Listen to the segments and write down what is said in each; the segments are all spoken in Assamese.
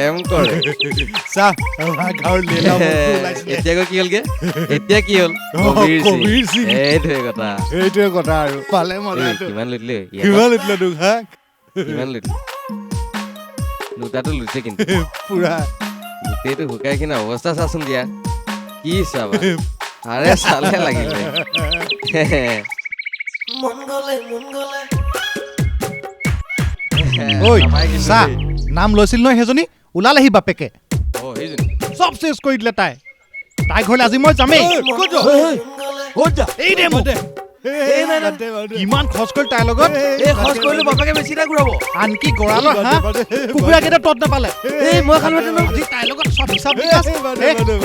প্ৰেম কৰে চাহ আমাৰ গাঁৱৰ লীলা বস্তু ওলাইছিলে এতিয়া কি হ'লগে এতিয়া কি হ'ল কবিৰ সিং এইটোৱে কথা আৰু পালে মজাটো কিমান লুটিলে তোক হা কিমান লুটিলে লুটাটো লুটিছে কিন্তু পুৰা গোটেইটো শুকাই কিনে অৱস্থা চাচোন দিয়া কি চাবা আৰে চালে লাগিলে ঐ চাহ নাম লৈছিল নহয় সেইজনী ওলালেহি বাপেকে চব চেছ কৰি দিলে তাই ঘৰলৈ আজি মই যামেই কিমান খৰচ কৰিল তাইৰ লগত খৰচ কৰিলে বাপেকে বেছি এটা ঘূৰাব আনকি গঁৰালৰ হাঁহ কুকুৰাকেইটা তত নাপালে মই খালো আজি তাইৰ লগত চব হিচাপ নিকাচ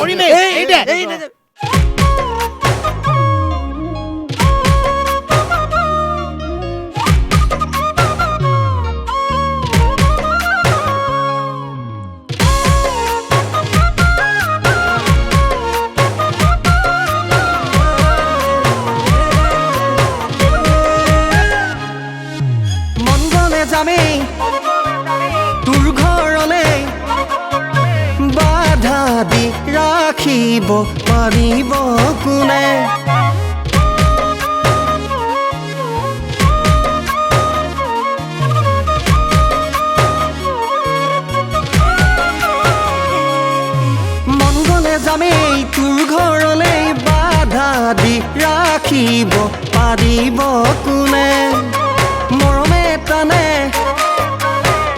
কৰিমেই এই দে তোৰ ঘৰলে বাধা দি ৰাখিব পাৰিব কোনে মন গলে যামেই তোৰ ঘৰলে বাধা দি ৰাখিব পাৰিব কোনে মৰমে টানে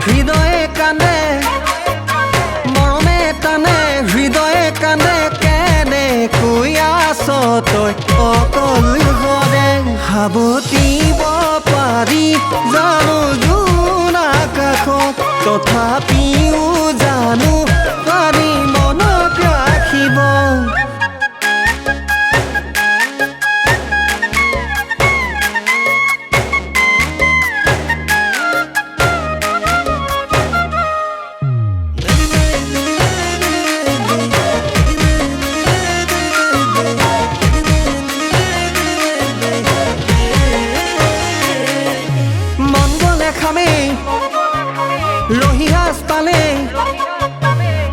হৃদয়ে কান্দে মৰমে টানে হৃদয়ে কান্দে কেনেকৈ আছ তই অকল ঘৰে সাৱটিব পাৰি জানো জোনা কাষত তথাপিও জানো পাৰি মনত ৰাখিব ৰহিয়াস পালে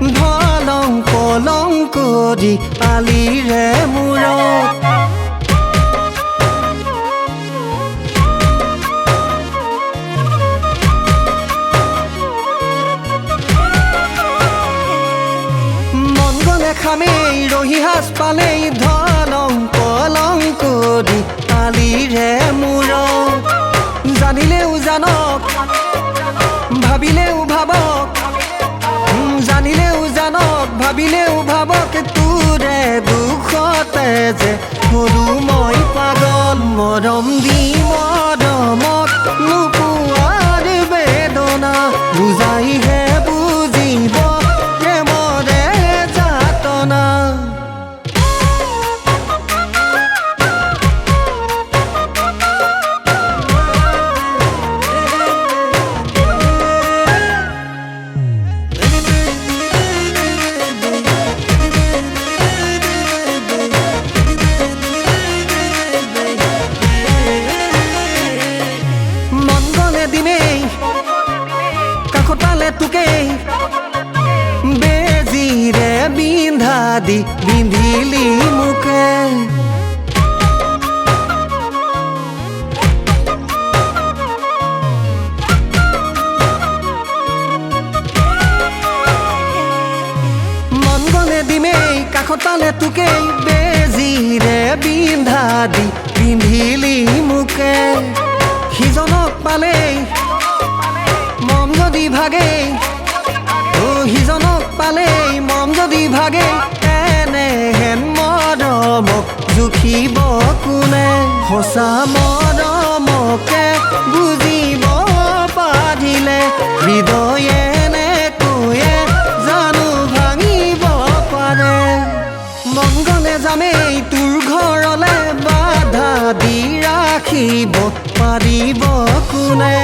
ধলং পলংক দি আলিৰে মূৰত মন গলে খামেই ৰহিয়াস পালে ধলং পলংক দি আলিৰে মূৰত জানিলেও জানক ভাবিলেও ভাবক জানিলেও জানক ভাবিলেও ভাবক তোৰে দুখতে যে হলো মই পাগল মৰম দি মৰমক নোপোৱাৰ বেদনা বুজাইহে বুজিব প্ৰেমৰে যাতনা বেজিৰে বিন্ধা দি বিন্ধিলি মুখে মন গলে দিমেই কাষতালে তোকেই বেজিৰে বিন্ধা দি বিন্ধিলি মুখে সিজনক পালেই মম যদি ভাগে সিজনক পালেই মম যদি ভাগে এনেহেন মৰমক জুখিব কোনে সঁচা মৰমকে বুজিব পাৰিলে হৃদয়ে এনেকৈয়ে জানো ভাঙিব পাৰে মন গলে যামেই তোৰ ঘৰলে বাধা দি ৰাখিব পাৰিব কোনে